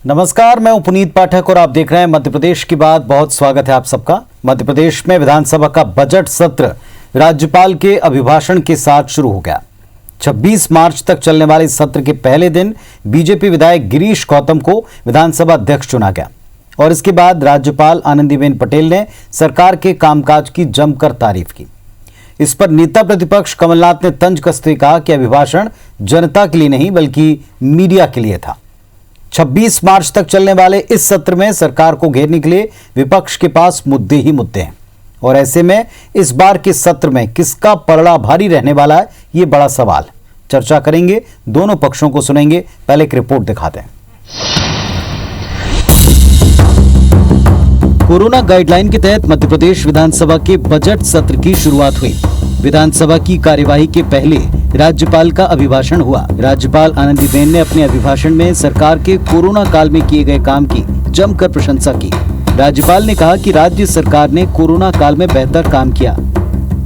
नमस्कार, मैं हूं पुनीत पाठक और आप देख रहे हैं मध्य प्रदेश की बात। बहुत स्वागत है आप सबका। मध्य प्रदेश में विधानसभा का बजट सत्र राज्यपाल के अभिभाषण के साथ शुरू हो गया। 26 मार्च तक चलने वाले इस सत्र के पहले दिन बीजेपी विधायक गिरीश गौतम को विधानसभा अध्यक्ष चुना गया और इसके बाद राज्यपाल आनंदीबेन पटेल ने सरकार के कामकाज की जमकर तारीफ की। इस पर नेता प्रतिपक्ष कमलनाथ ने तंज कसते हुए कहा कि अभिभाषण जनता के लिए नहीं बल्कि मीडिया के लिए था। 26 मार्च तक चलने वाले इस सत्र में सरकार को घेरने के लिए विपक्ष के पास मुद्दे ही मुद्दे हैं और ऐसे में इस बार के सत्र में किसका पलड़ा भारी रहने वाला है, ये बड़ा सवाल। चर्चा करेंगे, दोनों पक्षों को सुनेंगे। पहले एक रिपोर्ट दिखाते हैं। कोरोना गाइडलाइन के तहत मध्य प्रदेश विधानसभा के बजट सत्र की शुरुआत हुई। विधानसभा की कार्यवाही के पहले राज्यपाल का अभिभाषण हुआ। राज्यपाल आनंदीबेन ने अपने अभिभाषण में सरकार के कोरोना काल में किए गए काम की जमकर प्रशंसा की। राज्यपाल ने कहा कि राज्य सरकार ने कोरोना काल में बेहतर काम किया,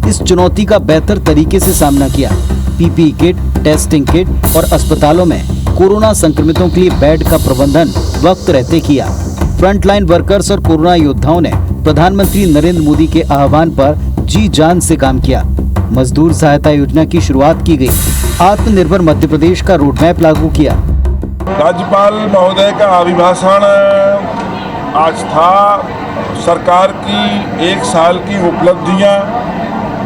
इस चुनौती का बेहतर तरीके से सामना किया। पीपीई किट, टेस्टिंग किट और अस्पतालों में कोरोना संक्रमितों के लिए बेड का प्रबंधन वक्त रहते किया। फ्रंटलाइन वर्कर्स और कोरोना योद्धाओं ने प्रधानमंत्री नरेंद्र मोदी के आह्वान पर जी जान से काम किया। मजदूर सहायता योजना की शुरुआत की गई। आत्मनिर्भर मध्य प्रदेश का रोडमैप लागू किया। राज्यपाल महोदय का अभिभाषण आज था। सरकार की 1 साल की उपलब्धियां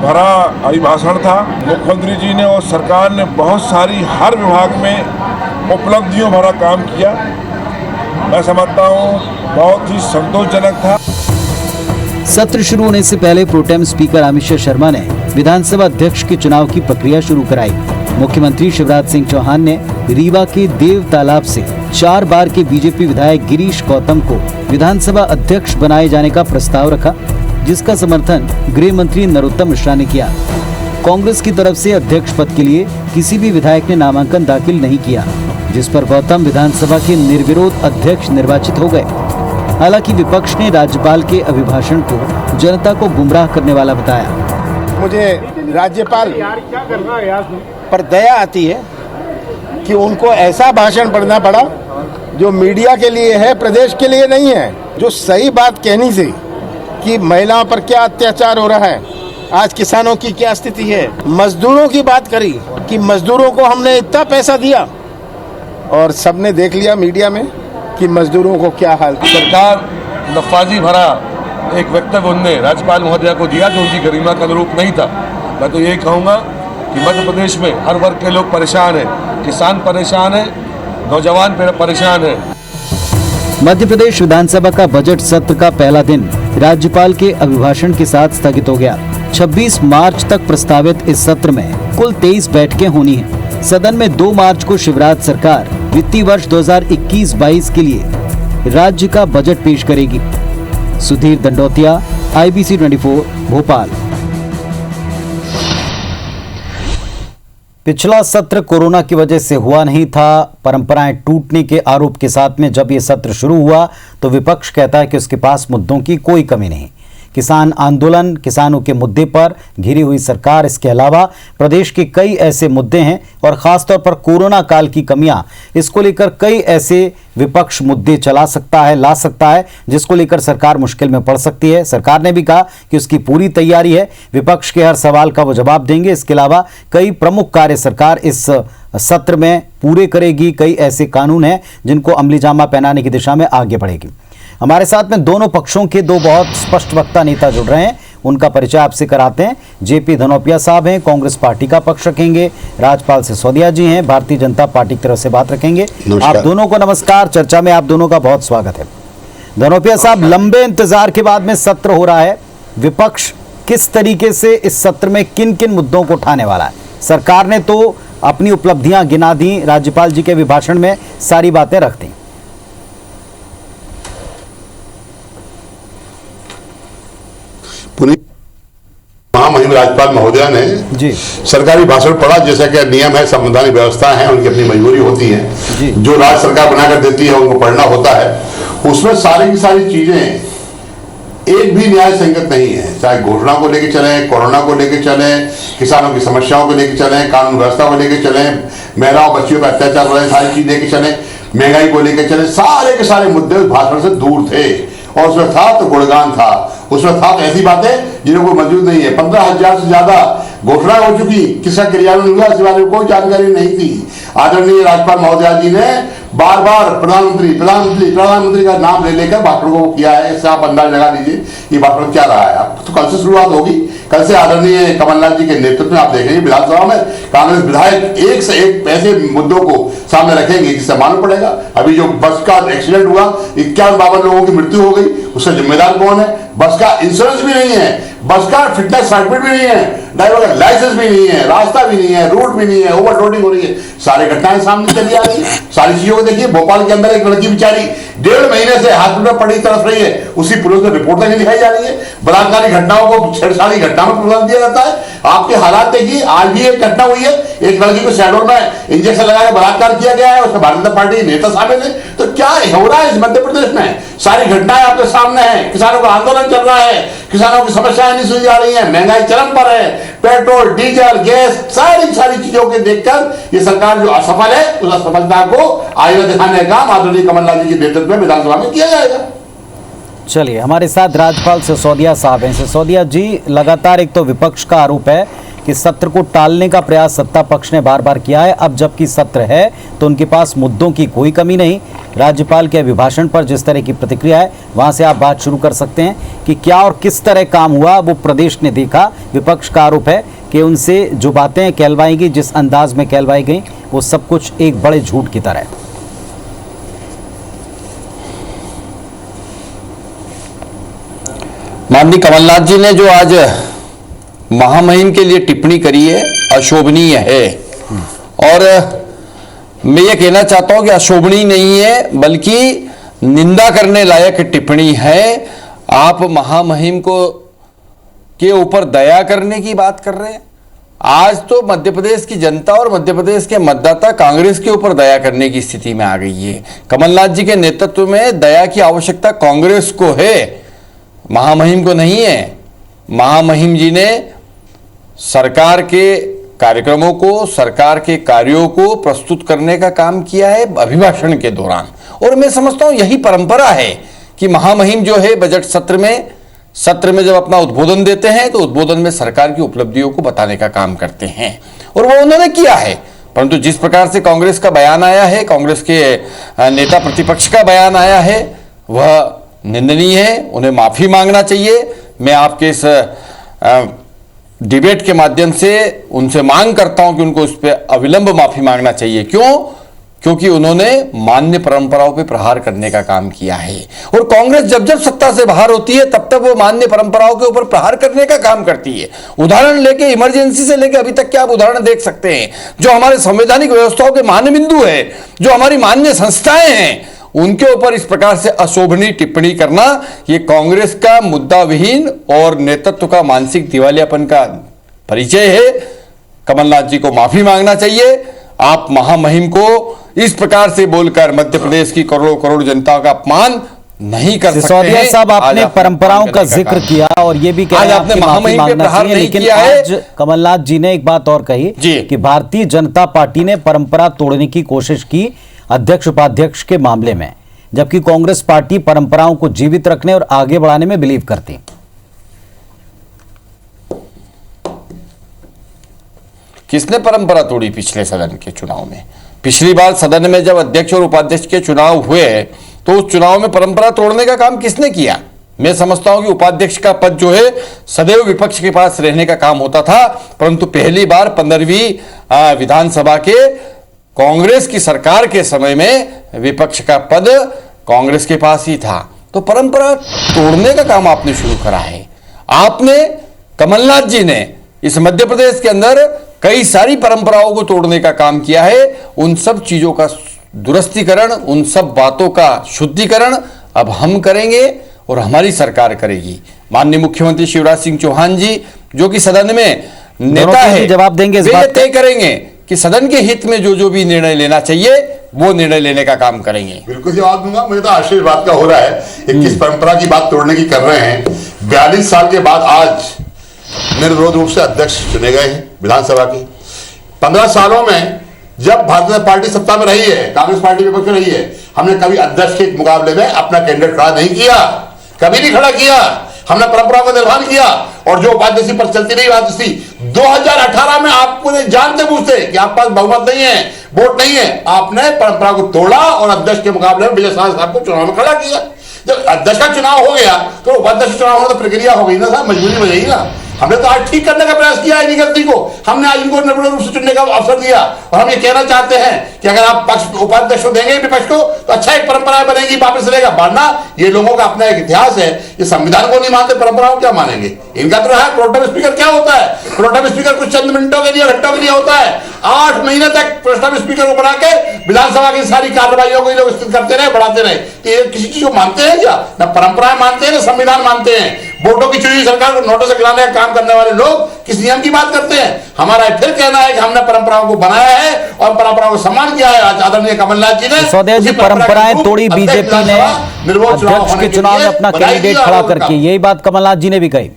भरा अभिभाषण था। मुख्यमंत्री जी ने और सरकार ने बहुत सारी हर विभाग में उपलब्धियों भरा काम किया। मैं समझता हूँ बहुत ही संतोषजनक था। सत्र शुरू होने से पहले प्रोटेम स्पीकर अमित शर्मा ने विधानसभा अध्यक्ष के चुनाव की प्रक्रिया शुरू कराई। मुख्यमंत्री शिवराज सिंह चौहान ने रीवा के देव तालाब से 4 बार के बीजेपी विधायक गिरीश गौतम को विधानसभा अध्यक्ष बनाए जाने का प्रस्ताव रखा, जिसका समर्थन गृह मंत्री नरोत्तम मिश्रा ने किया। कांग्रेस की तरफ से अध्यक्ष पद के लिए किसी भी विधायक ने नामांकन दाखिल नहीं किया, जिस पर गौतम विधानसभा के निर्विरोध अध्यक्ष निर्वाचित हो गए। हालांकि विपक्ष ने राज्यपाल के अभिभाषण को जनता को गुमराह करने वाला बताया। मुझे राज्यपाल पर दया आती है कि उनको ऐसा भाषण पढ़ना पड़ा जो मीडिया के लिए है, प्रदेश के लिए नहीं है। जो सही बात कहनी थी कि महिलाओं पर क्या अत्याचार हो रहा है, आज किसानों की क्या स्थिति है, मजदूरों की बात करी कि मजदूरों को हमने इतना पैसा दिया और सबने देख लिया मीडिया में कि मजदूरों को क्या हाल। सरकार नफाजी भरा एक वक्तव्य उनने राज्यपाल महोदया को दिया जो उनकी गरिमा का अनुरूप नहीं था। मैं तो ये कहूँगा कि मध्य प्रदेश में हर वर्ग के लोग परेशान हैं, किसान परेशान हैं, नौजवान परेशान हैं। मध्य प्रदेश विधानसभा का बजट सत्र का पहला दिन राज्यपाल के अभिभाषण के साथ स्थगित हो गया। 26 मार्च तक प्रस्तावित इस सत्र में कुल 23 बैठकें होनी हैं। सदन में 2 मार्च को शिवराज सरकार वित्तीय वर्ष 2021-22 के लिए राज्य का बजट पेश करेगी। सुधीर दंडोतिया, IBC 24, भोपाल। पिछला सत्र कोरोना की वजह से हुआ नहीं था। परंपराएं टूटने के आरोप के साथ में जब ये सत्र शुरू हुआ तो विपक्ष कहता है कि उसके पास मुद्दों की कोई कमी नहीं। किसान आंदोलन, किसानों के मुद्दे पर घिरी हुई सरकार, इसके अलावा प्रदेश के कई ऐसे मुद्दे हैं और खासतौर पर कोरोना काल की कमियां, इसको लेकर कई ऐसे विपक्ष मुद्दे ला सकता है जिसको लेकर सरकार मुश्किल में पड़ सकती है। सरकार ने भी कहा कि उसकी पूरी तैयारी है, विपक्ष के हर सवाल का वो जवाब देंगे। इसके अलावा कई प्रमुख कार्य सरकार इस सत्र में पूरे करेगी। कई ऐसे कानून हैं जिनको अमली जामा पहनाने की दिशा में आगे बढ़ेगी। हमारे साथ में दोनों पक्षों के 2 बहुत स्पष्ट वक्ता नेता जुड़ रहे हैं, उनका परिचय आपसे कराते हैं। जेपी धनोपिया साहब हैं, कांग्रेस पार्टी का पक्ष रखेंगे। राजपाल सिसोदिया जी हैं, भारतीय जनता पार्टी की तरफ से बात रखेंगे। आप दोनों को नमस्कार। चर्चा में आप दोनों का बहुत स्वागत है। धनोपिया साहब, लंबे इंतजार के बाद में सत्र हो रहा है, विपक्ष किस तरीके से इस सत्र में किन किन मुद्दों को उठाने वाला है? सरकार ने तो अपनी उपलब्धियां गिना दी, राज्यपाल जी के अभिभाषण में सारी बातें रख दी। महामहिम राज्यपाल महोदया ने जी सरकारी भाषण पढ़ा, जैसा कि नियम है, संवैधानिक व्यवस्था है, उनकी अपनी मजबूरी होती है, जो राज्य सरकार बनाकर देती है उनको पढ़ना होता है। उसमें सारी की सारी चीजें एक भी न्याय संगत नहीं है, चाहे घोषणा को लेकर चले, कोरोना को लेकर चले, किसानों की समस्याओं को लेकर चले, कानून व्यवस्था को लेकर चले, महिलाओं बच्चियों पर अत्याचार वाले सारी चीज लेकर चले, महंगाई को लेकर चले, सारे के सारे मुद्दे उस भाषण से दूर थे। और उसमें था तो गुणगान था, उसमें था तो ऐसी बातें जिन्हें कोई मौजूद नहीं है। 15,000 से ज्यादा घोषणा हो चुकी, किसका क्रियान्वयन हुआ इस बारे में कोई जानकारी नहीं थी। आदरणीय राज्यपाल महोदया जी ने बार बार प्रधानमंत्री का नाम ले लेकर भाषण को किया है। इससे आप अंदाज लगा लीजिए ये भाषण क्या रहा है। अब तो कल से शुरुआत होगी, कल से आदरणीय कमलनाथ जी के नेतृत्व में आप देखेंगे विधानसभा में कांग्रेस विधायक एक से एक ऐसे मुद्दों को सामने रखेंगे जिससे मालूम पड़ेगा। अभी जो बस का एक्सीडेंट हुआ, 51-52 लोगों की मृत्यु हो गई, उसका जिम्मेदार कौन है? बस का इंश्योरेंस भी नहीं है, बस का फिटनेस सर्टिफिकेट भी नहीं है, ड्राइवर का लाइसेंस भी नहीं है, रास्ता भी नहीं है, रूट भी नहीं है, ओवरलोडिंग हो रही है, सारी घटनाएं सामने चली आ रही है। सारी चीजों को देखिए, भोपाल के अंदर एक लड़की बेचारी 1.5 महीने से हॉस्पिटल में पड़ी तरस रही है, उसी पुलिस में रिपोर्ट नहीं दिखाई जा रही है। बलात्कारी घटनाओं को छेड़छाड़ी घटना में प्रदान दिया जाता है। आपके हालात देखिए, आज भी एक घटना हुई है, एक लड़की को शहडोल में इंजेक्शन लगाकर बलात्कार किया गया है, उसमें भारतीय जनता पार्टी नेता शामिल है। तो क्या हो रहा है इस मध्य प्रदेश में? सारी घटनाएं आपके सामने हैं। किसानों का आंदोलन चल रहा है, किसानों की समस्याएं नहीं सुनी जा रही हैं, महंगाई चरम पर है, पेट्रोल डीजल गैस सारी चीजों के देखकर ये सरकार जो असफल है, उस असफलता को आईना दिखाने का आदरणीय कमलनाथ जी के नेतृत्व में विधानसभा में किया जाएगा। चलिए, हमारे साथ राज्यपाल सिसोदिया साहब हैं। सिसोदिया जी, लगातार एक तो विपक्ष का आरोप है कि सत्र को टालने का प्रयास सत्ता पक्ष ने बार बार किया है। अब जबकि सत्र है तो उनके पास मुद्दों की कोई कमी नहीं। राज्यपाल के अभिभाषण पर जिस तरह की प्रतिक्रिया है, वहां से आप बात शुरू कर सकते हैं कि क्या और किस तरह काम हुआ, वो प्रदेश ने देखा। विपक्ष का आरोप है कि उनसे जो बातें कहलवाई गई, जिस अंदाज में कहलवाई गई, वो सब कुछ एक बड़े झूठ की तरह है। माननीय कमलनाथ जी ने जो आज महामहिम के लिए टिप्पणी करी है, अशोभनीय है। और मैं ये कहना चाहता हूं कि अशोभनीय नहीं है, बल्कि निंदा करने लायक टिप्पणी है। आप महामहिम को के ऊपर दया करने की बात कर रहे हैं। आज तो मध्य प्रदेश की जनता और मध्य प्रदेश के मतदाता कांग्रेस के ऊपर दया करने की स्थिति में आ गई है। कमलनाथ जी के नेतृत्व में दया की आवश्यकता कांग्रेस को है, महामहिम को नहीं है। महामहिम जी ने सरकार के कार्यक्रमों को, सरकार के कार्यों को प्रस्तुत करने का काम किया है अभिभाषण के दौरान। और मैं समझता हूं यही परंपरा है कि महामहिम जो है बजट सत्र में जब अपना उद्बोधन देते हैं तो उद्बोधन में सरकार की उपलब्धियों को बताने का काम करते हैं, और वो उन्होंने किया है। परंतु जिस प्रकार से कांग्रेस का बयान आया है, कांग्रेस के नेता प्रतिपक्ष का बयान आया है, वह निंदनीय है। उन्हें माफी मांगना चाहिए। मैं आपके इस डिबेट के माध्यम से उनसे मांग करता हूं कि उनको उस पर अविलंब माफी मांगना चाहिए। क्यों? क्योंकि उन्होंने मान्य परंपराओं पर प्रहार करने का काम किया है। और कांग्रेस जब जब सत्ता से बाहर होती है तब तक वो मान्य परंपराओं के ऊपर प्रहार करने का काम करती है। उदाहरण लेके, इमरजेंसी से लेके अभी तक के आप उदाहरण देख सकते हैं। जो हमारे संवैधानिक व्यवस्थाओं के मान्य बिंदु है, जो हमारी मान्य संस्थाएं हैं, उनके ऊपर इस प्रकार से अशोभनीय टिप्पणी करना, यह कांग्रेस का मुद्दा विहीन और नेतृत्व का मानसिक दिवालियापन का परिचय है। कमलनाथ जी को माफी मांगना चाहिए। आप महामहिम को इस प्रकार से बोलकर मध्य प्रदेश की करोड़ों करोड़ जनता का अपमान नहीं कर सकते हैं। सिसोदिया साहब, आपने परंपराओं का जिक्र किया और ये भी कहा आपने महामहिम पे प्रहार नहीं किया है। आज कमलनाथ जी ने एक बात और कही कि भारतीय जनता पार्टी ने परंपरा तोड़ने की कोशिश की अध्यक्ष उपाध्यक्ष के मामले में, जबकि कांग्रेस पार्टी परंपराओं को जीवित रखने और आगे बढ़ाने में बिलीव करती। किसने परंपरा तोड़ी पिछले सदन के चुनाव में? पिछली बार सदन में जब अध्यक्ष और उपाध्यक्ष के चुनाव हुए तो उस चुनाव में परंपरा तोड़ने का काम किसने किया? मैं समझता हूं कि उपाध्यक्ष का पद जो है सदैव विपक्ष के पास रहने का काम होता था, परंतु पहली बार 15वीं विधानसभा के कांग्रेस की सरकार के समय में विपक्ष का पद कांग्रेस के पास ही था। तो परंपरा तोड़ने का काम आपने शुरू करा है। आपने, कमलनाथ जी ने इस मध्य प्रदेश के अंदर कई सारी परंपराओं को तोड़ने का काम किया है। उन सब चीजों का दुरुस्तीकरण, उन सब बातों का शुद्धिकरण अब हम करेंगे और हमारी सरकार करेगी। माननीय मुख्यमंत्री शिवराज सिंह चौहान जी, जो कि सदन में नेता है, जवाब देंगे, वे तय करेंगे कि सदन के हित में जो जो भी निर्णय लेना चाहिए वो निर्णय लेने का काम करेंगे। बिल्कुल जवाब दूंगा। मुझे तो आश्चर्य बात का हो रहा है, 21 परंपरा की बात तोड़ने की कर रहे हैं। 42 साल के बाद आज निर्विरोध रूप से अध्यक्ष चुने गए हैं विधानसभा के। 15 सालों में जब भारतीय जनता पार्टी सत्ता में रही है, कांग्रेस पार्टी विपक्ष में रही है, हमने कभी अध्यक्ष के मुकाबले में अपना कैंडिडेट खड़ा नहीं किया, कभी नहीं खड़ा किया। हमने परंपरा का निर्वहन किया और जो उपाध्यक्ष पर चलती रही बात थी। 2018 में आपको जानते बूझते कि आप पास बहुमत नहीं है, वोट नहीं है, आपने परंपरा को तोड़ा और अध्यक्ष के मुकाबले में विजय साहब को चुनाव में खड़ा किया। जब अध्यक्ष का चुनाव हो गया तो उपाध्यक्ष चुनाव होना तो प्रक्रिया हो गई ना साहब, मजबूरी हो गई ना। हमने तो आज ठीक करने का प्रयास किया है इनकी गलती को, हमने आज इनको निर्भर रूप से चुनने का अवसर दिया और हम ये कहना चाहते हैं कि अगर आप पक्ष उपाध्यक्ष को देंगे विपक्ष को तो अच्छा एक परंपरा बनेगी, वापस रहेगा। वरना ये लोगों का अपना एक इतिहास है, ये संविधान को नहीं मानते, परंपराओं क्या मानेंगे। इनका तो है प्रोटेम स्पीकर क्या होता है, प्रोटेम स्पीकर कुछ चंद मिनटों के लिए घंटों के लिए होता है। 8 महीने तक प्रोटेम स्पीकर को बना के विधानसभा की सारी कार्रवाइयों को लोग स्थित करते रहे, बढ़ाते रहे। तो ये किसी चीज को मानते हैं क्या? ना परंपराएं मानते हैं ना संविधान मानते हैं। वोटों की चुनी सरकार को नोटों से गिराने का काम करने वाले लोग किस नियम की बात करते हैं? हमारा फिर कहना है कि हमने परंपराओं को बनाया है और परंपराओं को सम्मान किया है। आदरणीय कमलनाथ जी ने सिसोदिया जी, परंपराएं तोड़ी बीजेपी ने अध्यक्ष के चुनाव में अपना कैंडिडेट खड़ा करके, यही बात कमलनाथ जी ने भी कही।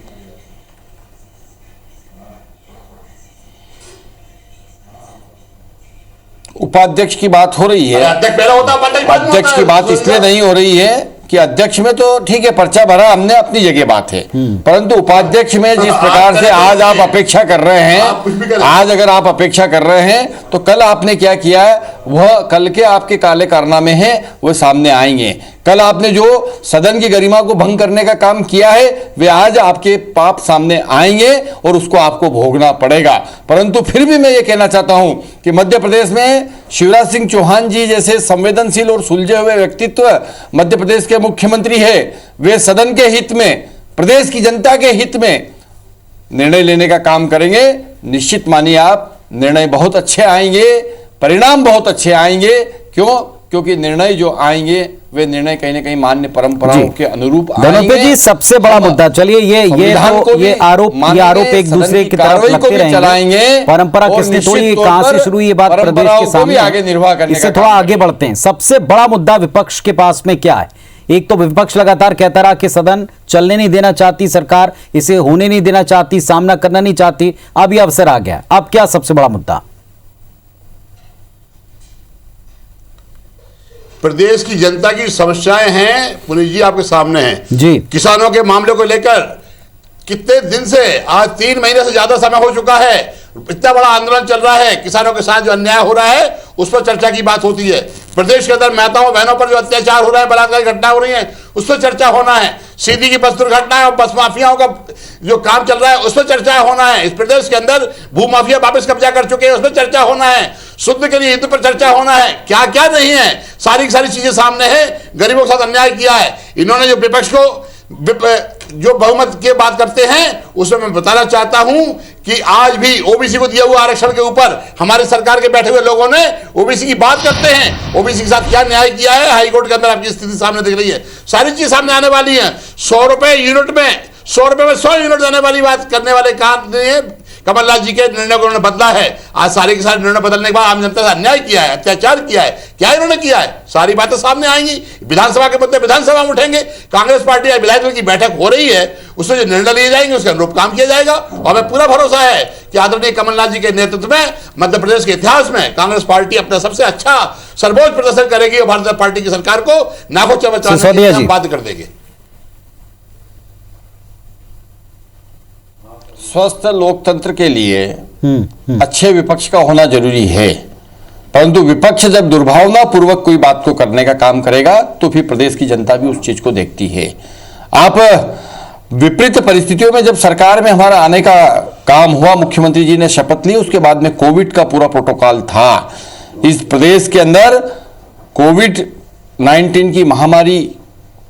उपाध्यक्ष की बात हो रही है, अध्यक्ष की बात इसलिए नहीं हो रही है कि अध्यक्ष में तो ठीक है पर्चा भरा हमने, अपनी जगह बात है, परंतु उपाध्यक्ष में जिस प्रकार से आज आप अपेक्षा कर रहे हैं, आज अगर आप अपेक्षा कर रहे हैं तो कल आपने क्या किया है वह कल के आपके काले कारनामे हैं वह सामने आएंगे। कल आपने जो सदन की गरिमा को भंग करने का काम किया है वे आज आपके पाप सामने आएंगे और उसको आपको भोगना पड़ेगा। परंतु फिर भी मैं ये कहना चाहता हूं कि मध्य प्रदेश में शिवराज सिंह चौहान जी जैसे संवेदनशील और सुलझे हुए व्यक्तित्व मध्य प्रदेश के मुख्यमंत्री है, वे सदन के हित में, प्रदेश की जनता के हित में निर्णय लेने का काम करेंगे। निश्चित मानिए आप, निर्णय बहुत अच्छे आएंगे, परिणाम बहुत अच्छे आएंगे। क्यों? क्योंकि निर्णय जो आएंगे वे निर्णय कहीं ना कहीं मान्य परंपराओं के अनुरूप आएंगे। जी, सबसे बड़ा मुद्दा, चलिए ये आरोप एक दूसरे की तरफ लगते रहेंगे। परंपरा किसने तोड़ी, कहां से शुरू, ये बात प्रदेश के सामने आगे निर्वाह करने, इससे थोड़ा आगे बढ़ते हैं। सबसे बड़ा मुद्दा विपक्ष के पास में क्या है? एक तो विपक्ष लगातार कहता रहा कि सदन चलने नहीं देना चाहती सरकार, इसे होने नहीं देना चाहती, सामना करना नहीं चाहती। अब ये अवसर आ गया, अब क्या सबसे बड़ा मुद्दा? प्रदेश की जनता की समस्याएं हैं पुनीत जी, आपके सामने हैं जी। किसानों के मामले को लेकर कितने दिन से, आज 3 महीने से ज्यादा समय हो चुका है, इतना बड़ा आंदोलन चल रहा है। किसानों के साथ जो अन्याय हो रहा है उस पर चर्चा की बात होती है। प्रदेश के अंदर माताओं बहनों पर जो अत्याचार हो रहा है, बलात्कार घटना हो रही है, उस पर चर्चा होना है। सीधी की बस दुर्घटना और बस माफियाओं का जो काम चल रहा है उस पर चर्चा होना है। इस प्रदेश के अंदर भू माफिया वापस कब्जा कर चुके हैं, उस पर चर्चा होना है। शुद्ध के लिए हित पर चर्चा होना है। क्या क्या नहीं है, सारी की सारी चीजें सामने है। गरीबों के साथ अन्याय किया है इन्होंने। जो विपक्ष को जो बहुमत की बात करते हैं उसमें मैं बताना चाहता हूं कि आज भी ओबीसी को दिया हुआ आरक्षण के ऊपर हमारे सरकार के बैठे हुए लोगों ने ओबीसी की बात करते हैं। ओबीसी के साथ क्या न्याय किया है, हाईकोर्ट के अंदर आपकी स्थिति सामने दिख रही है। सारी चीज सामने आने वाली है। 100 रुपए यूनिट में 100 रुपए में 100 यूनिट देने वाली बात करने वाले काम ने कमलनाथ जी के निर्णय को उन्होंने बदला है। आज सारे के सारे निर्णय बदलने के बाद आम जनता से अन्याय किया है, अत्याचार किया है, क्या इन्होंने किया है, सारी बातें सामने आएंगी। विधानसभा के मुद्दे विधानसभा में उठेंगे। कांग्रेस पार्टी या विधायक दल की बैठक हो रही है, उसमें जो निर्णय लिए जाएंगे उसके अनुरूप काम किया जाएगा। और हमें पूरा भरोसा है कि आदरणीय कमलनाथ जी के नेतृत्व में मध्य प्रदेश के इतिहास में कांग्रेस पार्टी अपना सबसे अच्छा सर्वोच्च प्रदर्शन करेगी और भारतीय जनता पार्टी की सरकार को नाखो चबचाने की बात कर देंगे। स्वस्थ लोकतंत्र के लिए अच्छे विपक्ष का होना जरूरी है, परंतु विपक्ष जब दुर्भावना पूर्वक कोई बात को करने का काम करेगा तो फिर प्रदेश की जनता भी उस चीज को देखती है। आप विपरीत परिस्थितियों में जब सरकार में हमारा आने का काम हुआ, मुख्यमंत्री जी ने शपथ ली, उसके बाद में कोविड का पूरा प्रोटोकॉल था। इस प्रदेश के अंदर कोविड-19 की महामारी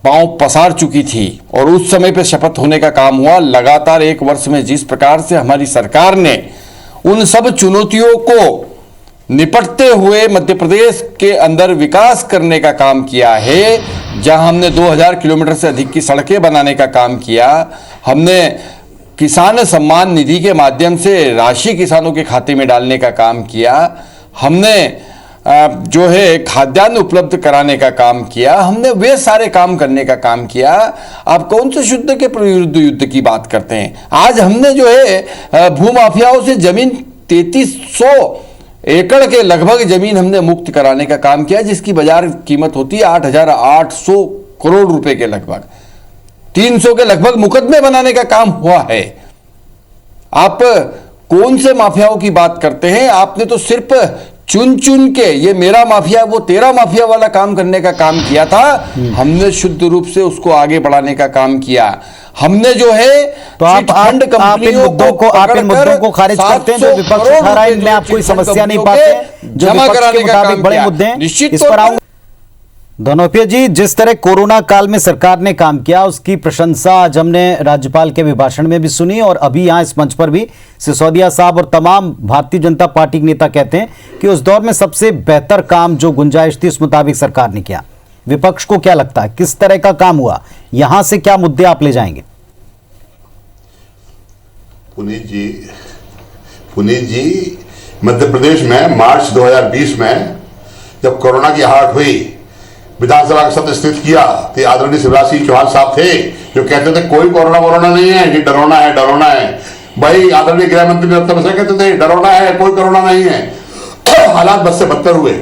पांव पसार चुकी थी और उस समय पे शपथ होने का काम हुआ। लगातार 1 वर्ष में जिस प्रकार से हमारी सरकार ने उन सब चुनौतियों को निपटते हुए मध्य प्रदेश के अंदर विकास करने का काम किया है, जहां हमने 2000 किलोमीटर से अधिक की सड़कें बनाने का काम किया, हमने किसान सम्मान निधि के माध्यम से राशि किसानों के खाते में डालने का काम किया, हमने जो है खाद्यान्न उपलब्ध कराने का काम किया, हमने वे सारे काम करने का काम किया। आप कौन से शुद्ध के विरुद्ध युद्ध की बात करते हैं? आज हमने जो है भूमाफियाओं से जमीन 3300 एकड़ के लगभग जमीन हमने मुक्त कराने का काम किया, जिसकी बाजार कीमत होती है 8,800 करोड़ रुपए के लगभग। 300 के लगभग मुकदमे बनाने का काम हुआ है। आप कौन से माफियाओं की बात करते हैं? आपने तो सिर्फ चुन चुन के ये मेरा माफिया वो तेरा माफिया वाला काम करने का काम किया था। हमने शुद्ध रूप से उसको आगे बढ़ाने का काम किया। हमने जो है तो आप इन मुद्दों को खारिज करते हैं जो विपक्ष उठा रहा है, इनमें आप कोई समस्या नहीं पाते जो विपक्ष के मुताबिक बड़े मुद्दे हैं, इस पर आऊंगा। धनोपिया जी, जिस तरह कोरोना काल में सरकार ने काम किया उसकी प्रशंसा आज हमने राज्यपाल के अभिभाषण में भी सुनी और अभी यहां इस मंच पर भी सिसोदिया साहब और तमाम भारतीय जनता पार्टी के नेता कहते हैं कि उस दौर में सबसे बेहतर काम जो गुंजाइश थी उस मुताबिक सरकार ने किया। विपक्ष को क्या लगता है किस तरह का काम हुआ, यहां से क्या मुद्दे आप ले जाएंगे? पुनीत जी, मध्य प्रदेश में मार्च 2020 में जब कोरोना की आहट हुई, विधानसभा का सत्र स्थित किया तो आदरणीय शिवराज सिंह चौहान साहब थे जो कहते थे कोई कोरोना नहीं है, ये डरोना है। भाई आदरणीय गृह मंत्री कहते थे डरोना है, कोई कोरोना नहीं है। हालात बद से बदतर हुए।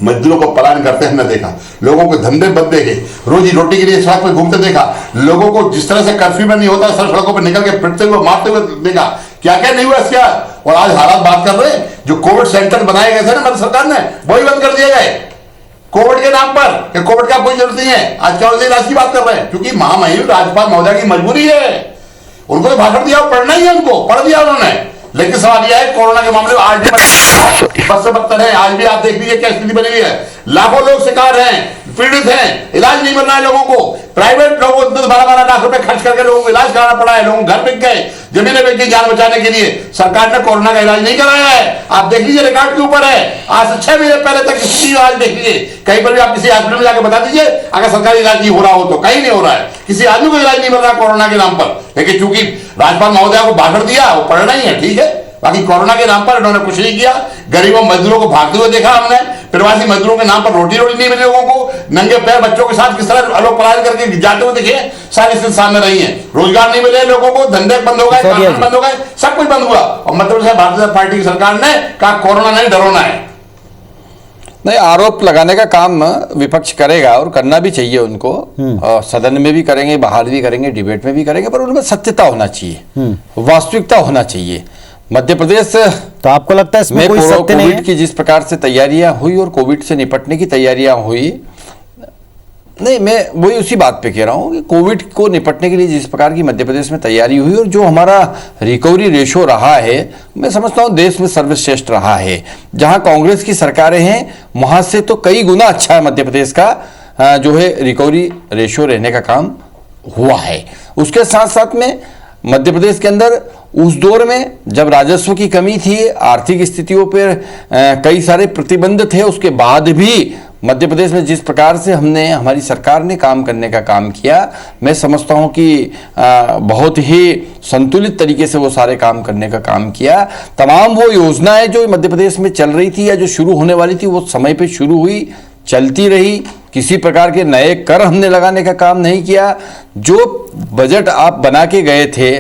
मजदूरों को पलायन करते हमने देखा, लोगों को धंधे बंद देखे, रोजी रोटी के लिए सड़क पर घूमते देखा, लोगों को जिस तरह से कर्फ्यू में नहीं होता सड़कों पर निकल के फिरते हुए मारते हुए देखा। क्या क्या नहीं हुआ इसका। और आज हालात बात कर रहे हैं, जो कोविड सेंटर बनाए गए थे ना मध्य सरकार ने, वही बंद कर दिए गए कोविड के नाम पर कि कोविड का कोई जरूरत नहीं है। आज क्या इलाज की बात कर रहे हैं, क्योंकि महामहिम राज्यपाल महोदय की मजबूरी है। उनको तो भाषण दिया, पढ़ना ही है, उनको पढ़ दिया उन्होंने। लेकिन सवाल यह है कोरोना के मामले में आज भी बद से बदतर है। आज भी आप देख लीजिए क्या स्थिति बनी हुई है। लाखों लोग शिकार हैं, पीड़ित हैं, इलाज नहीं मिल रहा है लोगों को। प्राइवेट लोगों को 12-12 लाख रुपए खर्च करके लोगों को इलाज कराना पड़ा है। लोगों घर बिक गए, जमीनें बिक गई जान बचाने के लिए। सरकार ने कोरोना का इलाज नहीं कराया है। आप देख लीजिए रिकॉर्ड के ऊपर है। आज से 6 महीने पहले तक स्थिति आज देख लीजिए, कहीं पर भी आप किसी हॉस्पिटल में जाकर बता दीजिए अगर सरकारी इलाज नहीं हो रहा हो तो, कहीं नहीं हो रहा है। किसी आदमी को इलाज नहीं मिल रहा कोरोना के नाम पर। लेकिन चूंकि राज्यपाल महोदय को भाषण दिया, वो पढ़ना ही है, ठीक है। बाकी कोरोना के नाम पर इन्होंने कुछ नहीं किया। गरीबों मजदूरों को भागते हुए देखा हमने। प्रवासी मजदूरों के नाम पर रोटी नहीं मिली लोगों को। नंगे पैर बच्चों के साथ किस तरह लोग पलायन करके जाते हुए दिखे, सारी स्थिति सामने रही है। रोजगार नहीं मिले लोगों को, धंधे बंद हो गए, कारखाने बंद हो गए, सब कुछ बंद हुआ। और मध्य प्रदेश भारतीय जनता पार्टी की सरकार ने कहा कोरोना नहीं डरोना है। नहीं, आरोप लगाने का काम विपक्ष करेगा और करना भी चाहिए उनको। सदन में भी करेंगे, बाहर भी करेंगे, डिबेट में भी करेंगे, पर उनमें सत्यता होना चाहिए, वास्तविकता होना चाहिए। मध्य प्रदेश तो आपको लगता है इसमें कोई सत्य नहीं है? कोविड की जिस प्रकार से तैयारियां हुई और कोविड से निपटने की तैयारियां हुई, नहीं, मैं वही उसी बात पे कह रहा हूं कि कोविड को निपटने के लिए जिस प्रकार की मध्य प्रदेश में तैयारी हुई और जो हमारा रिकवरी रेशो रहा है, मैं समझता हूं देश में सर्वश्रेष्ठ रहा है। जहां कांग्रेस की सरकारें हैं वहां से तो कई गुना अच्छा है मध्य प्रदेश का जो है रिकवरी रेशो रहने का काम हुआ है। उसके साथ साथ में मध्य प्रदेश के अंदर उस दौर में जब राजस्व की कमी थी, आर्थिक स्थितियों पर कई सारे प्रतिबंध थे, उसके बाद भी मध्य प्रदेश में जिस प्रकार से हमारी सरकार ने काम करने का काम किया, मैं समझता हूं कि बहुत ही संतुलित तरीके से वो सारे काम करने का काम किया। तमाम वो योजनाएं जो मध्य प्रदेश में चल रही थी या जो शुरू होने वाली थी, वो समय पे शुरू हुई, चलती रही। किसी प्रकार के नए कर हमने लगाने का काम नहीं किया। जो बजट आप बना के गए थे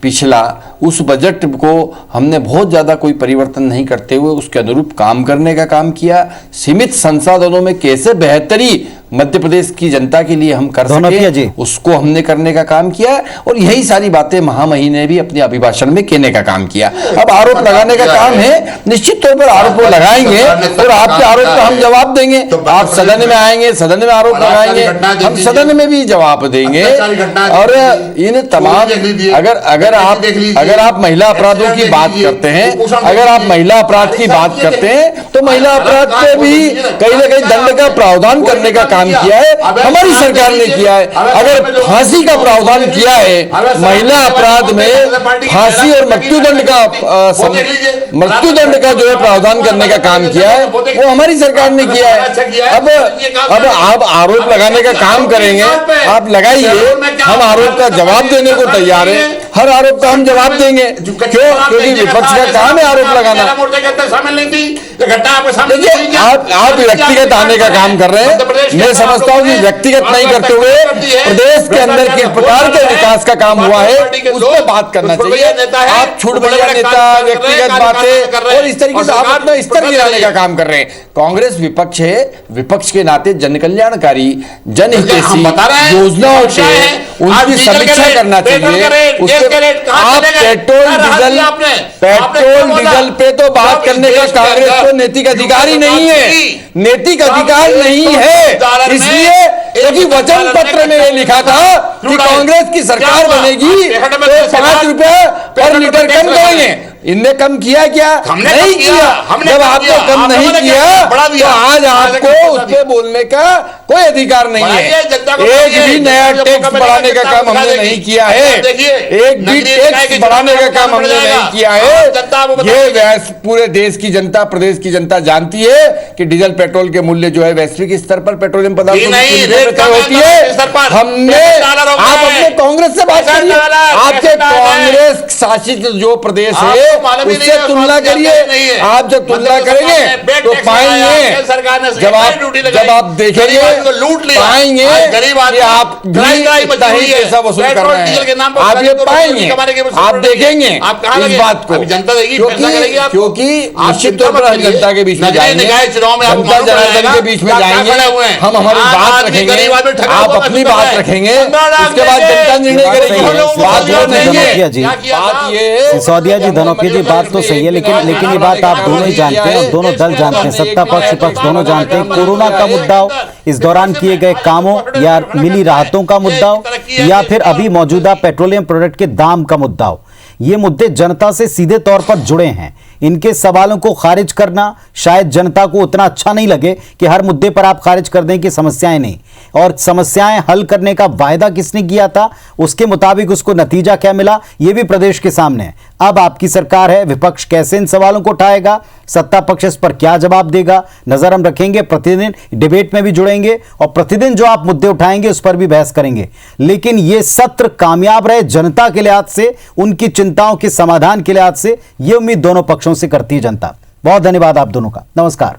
पिछला, उस बजट को हमने बहुत ज़्यादा कोई परिवर्तन नहीं करते हुए उसके अनुरूप काम करने का काम किया। सीमित संसाधनों में कैसे बेहतरी मध्य प्रदेश की जनता के लिए हम कर सके, उसको हमने करने का काम किया। और यही सारी बातें महामहिम ने भी अपने अभिभाषण में कहने का काम किया। अब आरोप लगाने का काम है, निश्चित तौर पर आरोप लगाएंगे और आपके आरोप का हम जवाब देंगे। आप सदन में आएंगे, सदन में आरोप लगाएंगे, हम सदन में भी जवाब देंगे। और इन तमाम अगर आप महिला अपराधों की बात करते हैं, अगर आप महिला अपराध की बात करते हैं, तो महिला अपराध पे भी कहीं ना कहीं दंड का प्रावधान करने का काम किया है, हमारी सरकार ने किया है। अगर फांसी का प्रावधान किया है, महिला अपराध में फांसी और मृत्युदंड का जो है प्रावधान करने का काम किया है, वो हमारी सरकार ने किया है। अब आप आरोप लगाने का काम करेंगे, आप लगाइए, हम आरोप का जवाब देने को तैयार हैं। हर आरोप का हम जवाब देंगे। क्यों? क्योंकि विपक्ष का काम है आरोप लगाना। शामिल नहीं थी घटना आपके सामने। देखिए, आप व्यक्तिगत आने का काम कर रहे हैं। मैं समझता हूं कि व्यक्तिगत नहीं करते हुए प्रदेश के अंदर किस प्रकार के विकास का काम हुआ है उस पर बात करना चाहिए। आप छूट भैया नेता, व्यक्तिगत बातें और इस तरीके से आप अपना स्तर गिराने का काम कर रहे हैं। कांग्रेस विपक्ष है, विपक्ष के नाते जन कल्याणकारी, जनहितैषी योजनाओं से उनकी समीक्षा करना चाहिए। आप पेट्रोल डीजल पे तो बात करने का कांग्रेस को नैतिक अधिकार ही नहीं है, नैतिक अधिकार नहीं है। इसलिए क्योंकि वचन पत्र में ये लिखा था कि कांग्रेस की सरकार बनेगी तो 5 रुपए पर लीटर कम करेंगे। इनने कम किया क्या? नहीं किया। जब आपने कम नहीं किया तो आज आपको उस पर बोलने का कोई अधिकार नहीं है। एक भी नया टैक्स बढ़ाने का काम हमने नहीं किया है, एक भी टैक्स बढ़ाने का काम हमने नहीं किया है। ये पूरे देश की जनता, प्रदेश की जनता जानती है कि डीजल पेट्रोल के मूल्य जो है वैश्विक स्तर पर पेट्रोलियम पदार्थों की कीमत होती है। हमने आप अपने कांग्रेस से बात करिए, आपके कांग्रेस शासित जो प्रदेश है उससे तुलना करिए। आप जब तुलना करेंगे तो पाएंगे, जब आप देखेंगे पाएंगे कि आप भी इतना ही पैसा वसूल कर रहे हैं। आप ये पाएंगे, आप देखेंगे इस बात को, क्योंकि निश्चित तौर पर हम जनता के बीच में जाएंगे, जनता जनार्दन के बीच में जाएंगे, हम हमारी बात रखेंगे, आप अपनी बात रखेंगे, उसके बाद जनता निर्णय करेगी। बात ये सिसोदिया जी, धनौपिया जी, बात तो सही है, लेकिन ये बात आप दोनों ही जानते हैं और दोनों दल जानते हैं, सत्ता पक्ष विपक्ष दोनों जानते हैं। कोरोना का मुद्दा हो, इस दौरान किए गए कामों या मिली राहतों का मुद्दा हो, या फिर अभी मौजूदा पेट्रोलियम प्रोडक्ट के दाम का मुद्दा हो, ये मुद्दे जनता से सीधे तौर पर जुड़े हैं। इनके सवालों को खारिज करना शायद जनता को उतना अच्छा नहीं लगे कि हर मुद्दे पर आप खारिज कर दें कि समस्याएं नहीं, और समस्याएं हल करने का वायदा किसने किया था, उसके मुताबिक उसको नतीजा क्या मिला, यह भी प्रदेश के सामने है। अब आपकी सरकार है, विपक्ष कैसे इन सवालों को उठाएगा, सत्ता पक्ष इस पर क्या जवाब देगा, नजर हम रखेंगे। प्रतिदिन डिबेट में भी जुड़ेंगे और प्रतिदिन जो आप मुद्दे उठाएंगे उस पर भी बहस करेंगे। लेकिन यह सत्र कामयाब रहे जनता के लिहाज से, उनकी चिंताओं के समाधान के लिहाज से, यह उम्मीद दोनों पक्षों से करती है जनता। बहुत धन्यवाद आप दोनों का। नमस्कार।